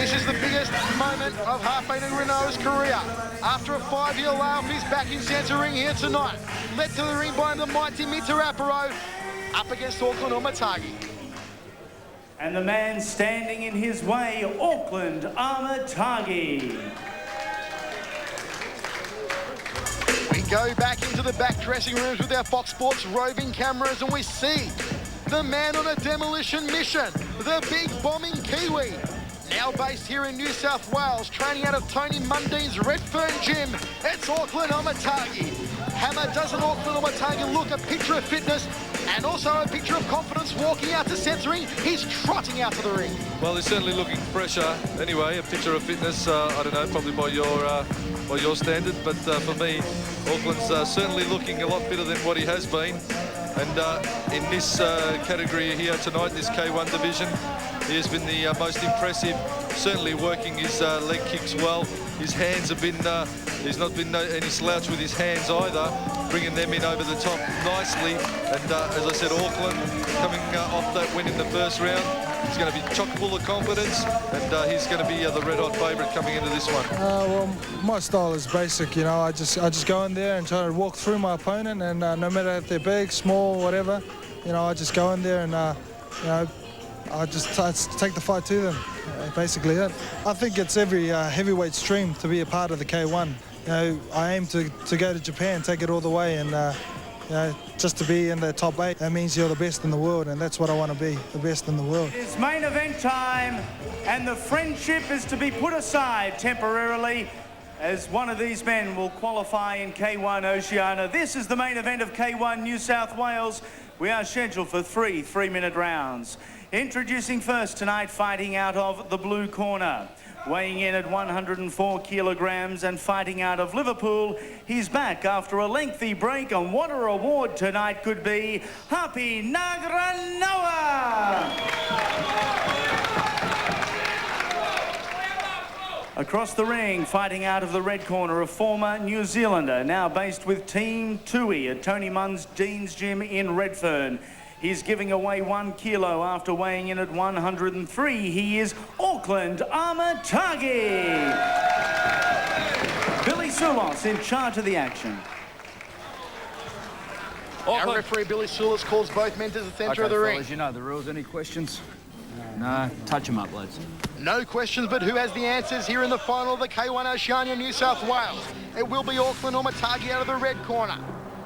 This is the biggest moment of Hape Ngaronoa's career. After a 5-year layoff, he's back in centre ring here tonight. Led to the ring by the mighty Ngaronoa, up against Aucland Aumatagi. And the man standing in his way, Aucland Aumatagi. We go back into the back dressing rooms with our Fox Sports roving cameras, and we see the man on a demolition mission, the big bombing Kiwi. Now based here in New South Wales, training out of Tony Mundine's Redfern gym, it's Aucland Aumatagi. Hammer, doesn't Aucland Aumatagi look a picture of fitness and also a picture of confidence walking out to centering? He's trotting out to the ring. Well, he's certainly looking fresher. Anyway, a picture of fitness, I don't know, probably by your standard, but for me, Auckland's certainly looking a lot fitter than what he has been. And in this category here tonight, this K1 division, he has been the most impressive, certainly working his leg kicks well. His hands have been, he's not been any slouch with his hands either, bringing them in over the top nicely. And as I said, Auckland coming off that win in the first round. He's going to be chock full of confidence, and he's going to be the red-hot favourite coming into this one. Well, my style is basic, you know. I just go in there and try to walk through my opponent, and no matter if they're big, small, whatever, you know, I just go in there and, you know, I just take the fight to them, basically that. I think it's every heavyweight's dream to be a part of the K1. You know, I aim to go to Japan, take it all the way, and you know, just to be in the top 8, that means you're the best in the world, and that's what I want to be, the best in the world. It's main event time, and the friendship is to be put aside temporarily as one of these men will qualify in K1 Oceania. This is the main event of K1 New South Wales. We are scheduled for 3 3-minute rounds. Introducing first tonight, fighting out of the blue corner, weighing in at 104 kilograms and fighting out of Liverpool. He's back after a lengthy break, and what a reward tonight could be, Hape Ngaronoa. Across the ring, fighting out of the red corner, a former New Zealander, now based with Team Tui at Tony Mundine's gym in Redfern. He's giving away 1 kilo after weighing in at 103. He is Aucland Aumatagi. Billy Soulos in charge of the action. Our referee Billy Soulos calls both men to the centre of the ring. You know the rules. Any questions? No. Touch them up, lads. No questions, but who has the answers here in the final of the K1 Oceania New South Wales? It will be Aucland Aumatagi out of the red corner,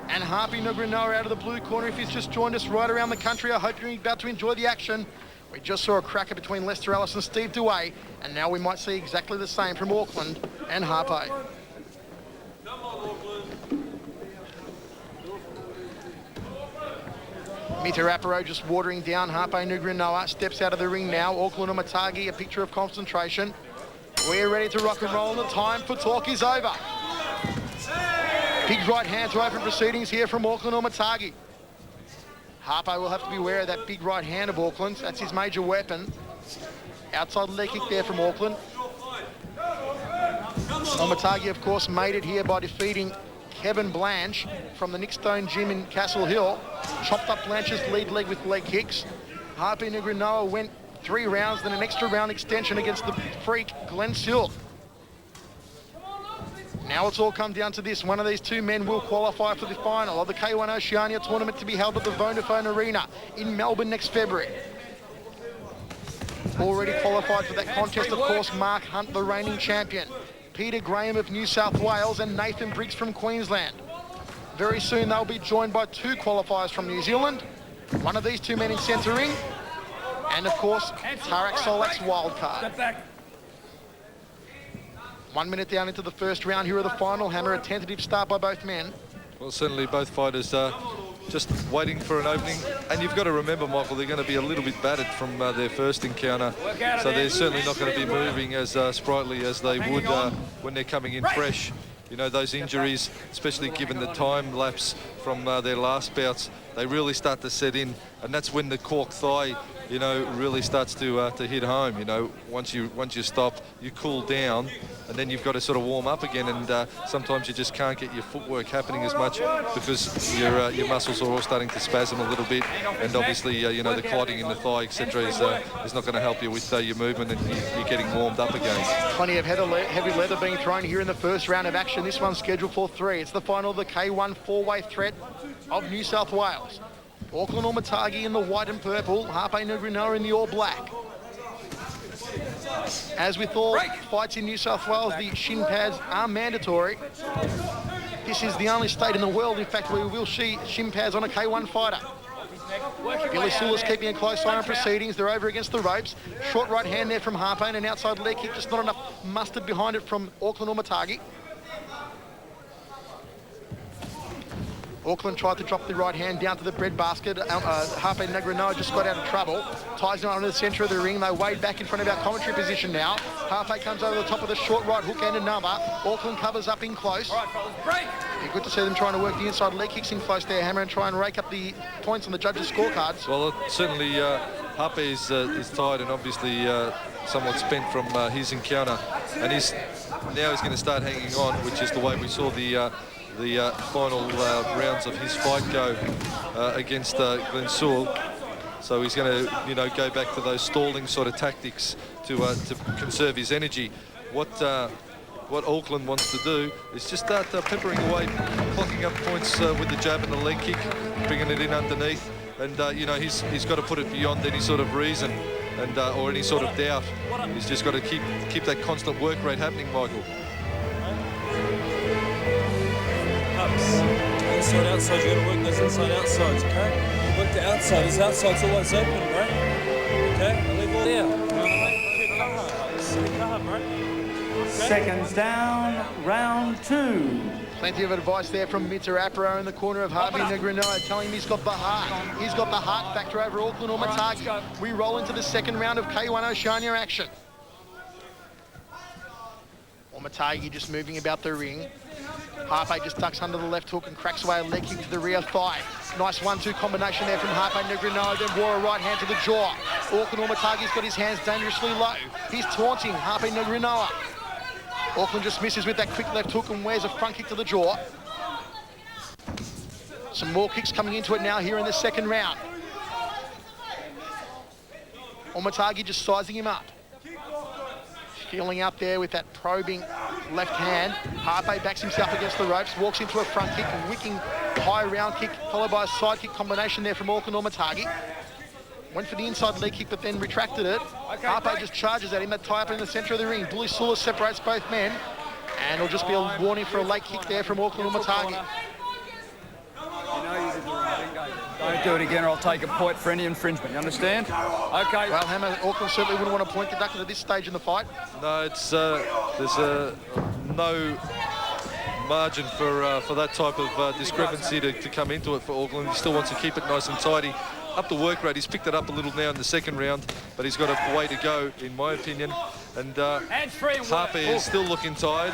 and Hape Ngaronoa out of the blue corner. If he's just joined us right around the country, I hope you're about to enjoy the action. We just saw a cracker between Lester Ellis and Steve Duay, and now we might see exactly the same from Auckland and Hape. Ngaronoa just watering down Hape Ngaronoa, steps out of the ring now. Aucland Aumatagi, a picture of concentration. We're ready to rock and roll, and the time for talk is over. Big right hand to open proceedings here from Aucland Aumatagi. Hape will have to be aware of that big right hand of Auckland's. That's his major weapon. Outside leg kick there from Auckland. Aumatagi, of course, made it here by defeating Kevin Blanche from the Nick Stone gym in Castle Hill. Chopped up Blanche's lead leg with leg kicks. Hape Ngaronoa went 3 rounds, then an extra round extension against the freak Glenn Silk. Now it's all come down to this. One of these two men will qualify for the final of the K1 Oceania tournament to be held at the Vodafone Arena in Melbourne next February. Already qualified for that contest, of course, Mark Hunt, the reigning champion, Peter Graham of New South Wales, and Nathan Briggs from Queensland. Very soon they'll be joined by 2 qualifiers from New Zealand, one of these 2 men in centre ring, and of course, Tarek Solak's wildcard. 1 minute down into the first round here of the final. Hammer, a tentative start by both men. Well, certainly both fighters just waiting for an opening. And you've got to remember, Michael, they're going to be a little bit battered from their first encounter. So they're certainly not going to be moving as sprightly as they would when they're coming in fresh. You know, those injuries, especially given the time lapse from their last bouts, they really start to set in. And that's when the cork thigh you know, really starts to hit home. You know, once you stop, you cool down, and then you've got to sort of warm up again. And sometimes you just can't get your footwork happening as much because your muscles are all starting to spasm a little bit, and obviously you know, the clotting in the thigh, etc., is not going to help you with your movement, and you're getting warmed up again. Plenty of heavy leather being thrown here in the first round of action. This one's scheduled for 3. It's the final of the K1 four-way threat of New South Wales. Auckland Aumatagi in the white and purple, Hape Ngaronoa in the all black. As with all fights in New South Wales, the shin pads are mandatory. This is the only state in the world, in fact, where we will see shin pads on a K1 fighter. Billy Sula's keeping a close eye on proceedings. They're over against the ropes. Short right hand there from Hape and an outside leg kick, just not enough mustard behind it from Auckland Aumatagi. Auckland tried to drop the right hand down to the breadbasket. Hape Ngaronoa just got out of trouble. Ties him onto the centre of the ring. They wade back in front of our commentary position now. Hape comes over the top of the short right hook and another. Auckland covers up in close. All right, fellas, break. Yeah, good to see them trying to work the inside leg kicks in close there, Hammer, and try and rake up the points on the judges' scorecards. Well, certainly Hape is tired and obviously somewhat spent from his encounter, and now he's going to start hanging on, which is the way we saw the final rounds of his fight go against Glenn Sewell. So he's going to, you know, go back to those stalling sort of tactics to conserve his energy. What Auckland wants to do is just start peppering away, clocking up points with the jab and the leg kick, bringing it in underneath, and you know, he's got to put it beyond any sort of reason and or any sort of doubt. He's just got to keep that constant work rate happening, Michael. Inside, outside, you got to work those inside, outsides, okay? Work the outside, his outside's always open, bro. Okay, I'll leave all there. Seconds down, round 2. Plenty of advice there from Mita Aparo in the corner of Hape Ngaronoa, telling him he's got the heart. He's got the heart factor over Auckland Aumatagi. We roll into the second round of K1 Oceania action. Aumatagi just moving about the ring. Hape just ducks under the left hook and cracks away a leg kick to the rear thigh. Nice 1-2 combination there from Hape Ngaronoa, then wore a right hand to the jaw. Auckland Aumatagi's got his hands dangerously low. He's taunting Hape Ngaronoa. Auckland just misses with that quick left hook and wears a front kick to the jaw. Some more kicks coming into it now here in the second round. Aumatagi just sizing him up. Feeling out there with that probing left hand. Hape backs himself against the ropes, walks into a front kick, a wicking high round kick, followed by a side kick combination there from Auckland Aumatagi. Went for the inside leg kick, but then retracted it. Hape just charges at him, that tie up in the centre of the ring. Billy Sula separates both men, and it'll just be a warning for a late kick there from Auckland Aumatagi. Don't do it again or I'll take a point for any infringement, you understand? Okay. Well, Hammer, Auckland certainly wouldn't want a point conducted at this stage in the fight. No, it's there's no margin for that type of discrepancy to come into it for Auckland. He still wants to keep it nice and tidy. Up the work rate, he's picked it up a little now in the second round, but he's got a way to go, in my opinion. And Hape is still looking tired.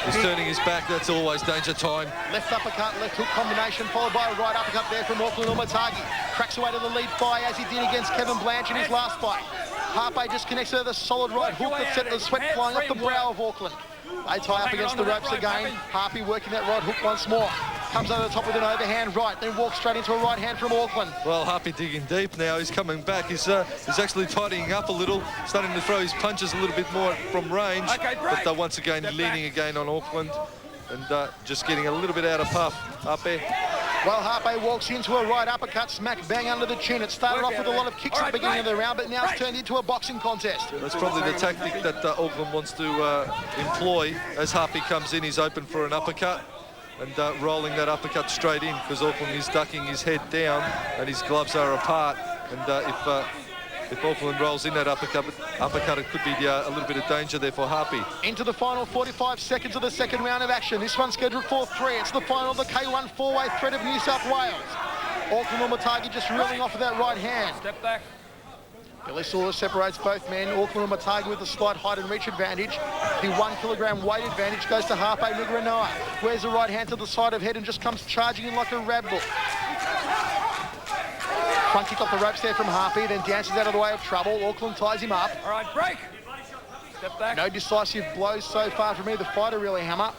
He's turning his back. That's always danger time. Left uppercut, left hook combination, followed by a right uppercut there from Auckland Aumatagi. Cracks away to the lead thigh as he did against Kevin Blanch in his last fight. Hape just connects to the solid right hook that set the sweat flying off the brow of Auckland. They tie up against the ropes again. Hape working that right hook once more. Comes over the top with an overhand right, then walks straight into a right hand from Auckland. Well, Hape digging deep now. He's coming back. He's actually tidying up a little, starting to throw his punches a little bit more from range. But once again, leaning again on Auckland and just getting a little bit out of puff. Hape. Well, Hape walks into a right uppercut, smack bang under the chin. It started off with a lot of kicks at the beginning of the round, but now it's turned into a boxing contest. That's probably the tactic that Auckland wants to employ. As Hape comes in, he's open for an uppercut. And rolling that uppercut straight in, because Auckland is ducking his head down and his gloves are apart. And if Auckland rolls in that uppercut, it could be a little bit of danger there for Hape. Into the final 45 seconds of the second round of action. This one's scheduled for 3. It's the final of the K1 four-way threat of New South Wales. Auckland Aumatagi just reeling off with that right hand. Step back. Billy Sula separates both men. Auckland Aumatagi with a slight height and reach advantage. The 1 kilogram weight advantage goes to Hape Ngaronoa. Wears a right hand to the side of head and just comes charging in like a rag bull. Front kick off the ropes there from Hape, then dances out of the way of trouble. Auckland ties him up. All right, break. Step back. No decisive blows so far from either fighter, really, Hammer.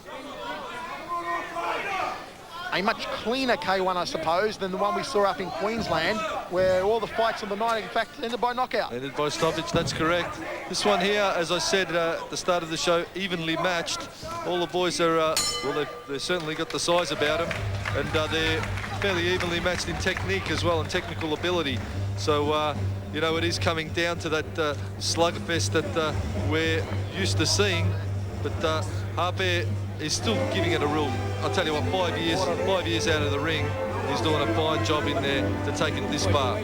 A much cleaner K1, I suppose, than the one we saw up in Queensland, where all the fights of the night, in fact, ended by knockout. Ended by stoppage, that's correct. This one here, as I said at the start of the show, evenly matched. All the boys are, well, they've certainly got the size about them, and they're fairly evenly matched in technique as well, and technical ability. So, you know, it is coming down to that slugfest that we're used to seeing, but Hape is still giving it a real, I'll tell you what, 5 years out of the ring, he's doing a fine job in there to take it this far.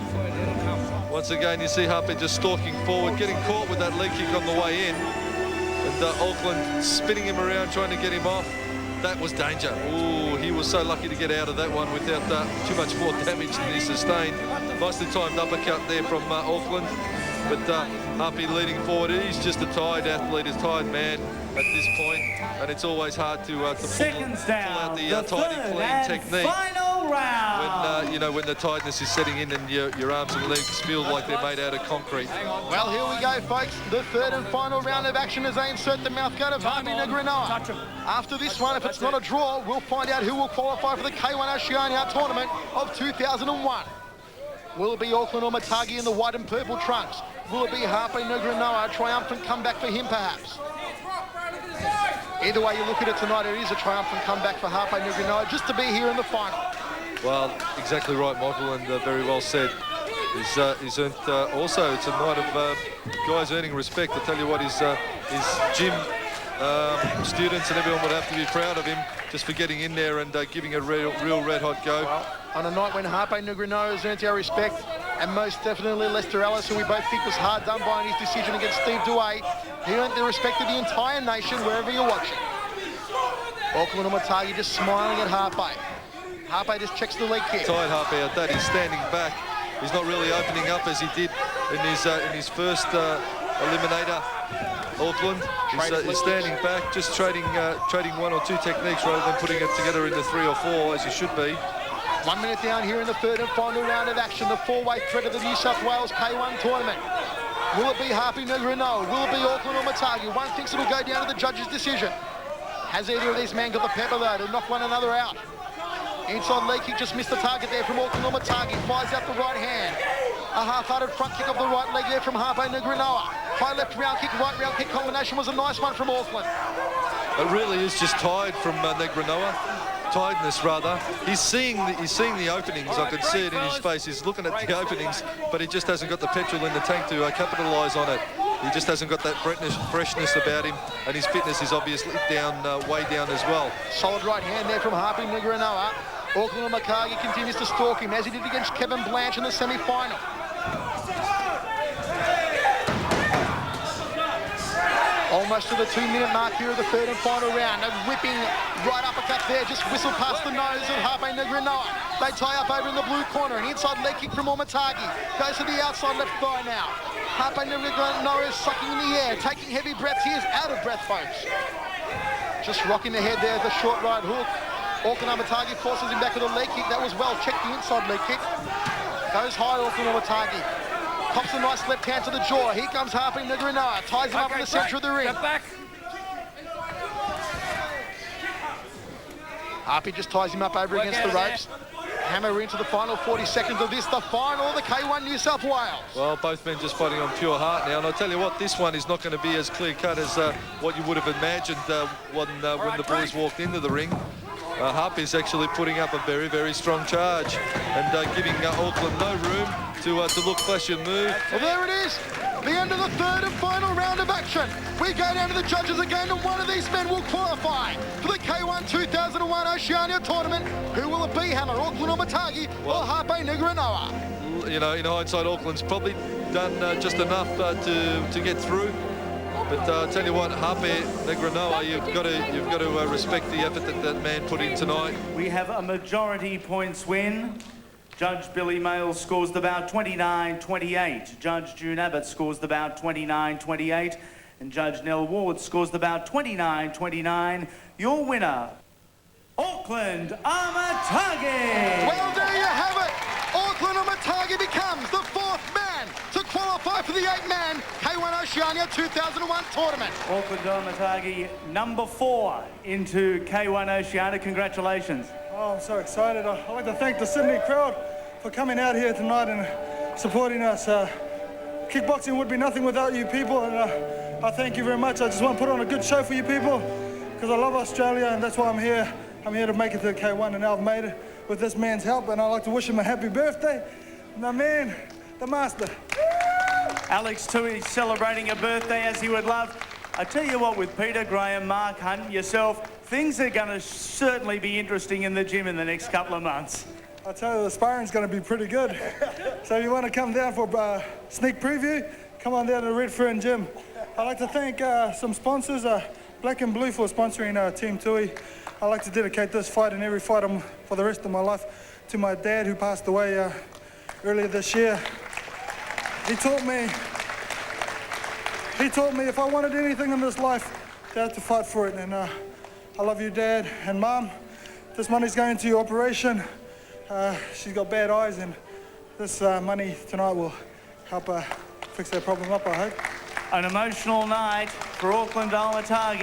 Once again, you see Hape just stalking forward, getting caught with that leg kick on the way in, and Auckland spinning him around, trying to get him off. That was danger. Ooh, he was so lucky to get out of that one without too much more damage than he sustained. Nicely timed uppercut there from Auckland, but Hape leading forward. He's just a tired athlete, a tired man at this point, and it's always hard to pull out the tidy, clean technique. Final round. When you know, when the tiredness is setting in and your arms and legs feel like they're made out of concrete. Well, here we go, folks. The third and final round of action as they insert the mouthguard of Hape Ngaronoa. After this one, if it's not a draw, we'll find out who will qualify for the K1 Oceania tournament of 2001. Will it be Aucland Aumatagi in the white and purple trunks? Will it be Hape Ngaronoa, a triumphant comeback for him, perhaps? Either way you look at it tonight, it is a triumphant comeback for Hape Ngaronoa just to be here in the final. Well, exactly right, Michael, and very well said. He's earned, also, it's a night of guys earning respect. I tell you what, his gym students and everyone would have to be proud of him just for getting in there and giving a real red-hot go. Well, on a night when Hape Ngaronoa has earned our respect, and most definitely Lester Ellis, who we both think was hard done by in his decision against Steve Duay, he earned the respect of the entire nation wherever you're watching. Aucland Aumatagi just smiling at Hape. Hape just checks the leg kick. Tired Hape out that, he's standing back. He's not really opening up as he did in his first eliminator. Auckland, he's standing back, just trading one or two techniques rather than putting it together into 3 or 4 as he should be. 1 minute down here in the third and final round of action, the four-way threat of the New South Wales K1 tournament. Will it be Hape Ngaronoa? Will it be Aucland Aumatagi? One thinks it'll go down to the judge's decision. Has either of these men got the pepper, though, to knock one another out? Inside leg kick just missed the target there from Aucland Aumatagi. Fires out the right hand. A half-hearted front kick of the right leg there from Hape Ngaronoa. High left round kick, right round kick combination was a nice one from Auckland. It really is just tired from Ngaronoa. Tiredness, rather. He's seeing the openings. I can see it in his face. He's looking at the openings, but he just hasn't got the petrol in the tank to capitalise on it. He just hasn't got that freshness about him, and his fitness is obviously down, way down as well. Solid right hand there from Hape Ngaronoa. Aucland Aumatagi continues to stalk him as he did against Kevin Blanche in the semi-final. Almost to the 2-minute mark here of the third and final round. A whipping right uppercut there, just whistled past the nose of Hape Ngaronoa. They tie up over in the blue corner. An inside leg kick from Aumatagi. Goes to the outside left thigh now. Hape Ngaronoa is sucking in the air, taking heavy breaths. He is out of breath, folks. Just rocking the head there, the short right hook. Aucland Aumatagi forces him back with a leg kick. That was well checked, the inside leg kick. Goes high, Aucland Aumatagi. Pops a nice left hand to the jaw. Here comes Hape Ngaronoa. Ties him up in the centre of the ring. Step back. Hape just ties him up over against the ropes. Hammer into the final 40 seconds of this, the final of the K1 New South Wales. Well, both men just fighting on pure heart now, and I'll tell you what, this one is not going to be as clear-cut as what you would have imagined when the boys walked into the ring. Hape is actually putting up a very, very strong charge and giving Auckland no room to look, flash and move. Well, there it is. The end of the third and final round of action. We go down to the judges again, and one of these men will qualify for the K1 2001 Oceania tournament. Who will it be, Hammer? Aucland Aumatagi or Hape Ngaronoa? You know, in hindsight, Auckland's probably done just enough to get through. But I tell you what, Hape Ngaronoa, you've got to respect the effort that man put in tonight. We have a majority points win. Judge Billy Mayle scores the bout 29-28. Judge June Abbott scores the bout 29-28. And Judge Nell Ward scores the bout 29-29. Your winner, Aucland Aumatagi. Well, there you have it. Aucland Aumatagi becomes the 8-man K1 Oceania 2001 tournament. Aucland Aumatagi, number 4 into K1 Oceania. Congratulations. Oh, I'm so excited. I'd like to thank the Sydney crowd for coming out here tonight and supporting us. Kickboxing would be nothing without you people, and I thank you very much. I just want to put on a good show for you people because I love Australia, and that's why I'm here. I'm here to make it to the K1, and now I've made it with this man's help, and I'd like to wish him a happy birthday. My man, the master. Alex Tui celebrating a birthday as he would love. I tell you what, with Peter, Graham, Mark, Hunt, yourself, things are going to certainly be interesting in the gym in the next couple of months. I tell you, the sparring's going to be pretty good. So if you want to come down for a sneak preview, come on down to the Red Fern Gym. I'd like to thank some sponsors, Black and Blue for sponsoring Team Tui. I'd like to dedicate this fight and every fight for the rest of my life to my dad who passed away earlier this year. He taught me if I wanted anything in this life, I had to fight for it. And I love you, Dad and Mom. This money's going to your operation. She's got bad eyes, and this money tonight will help fix that problem up, I hope. An emotional night for Aucland Aumatagi.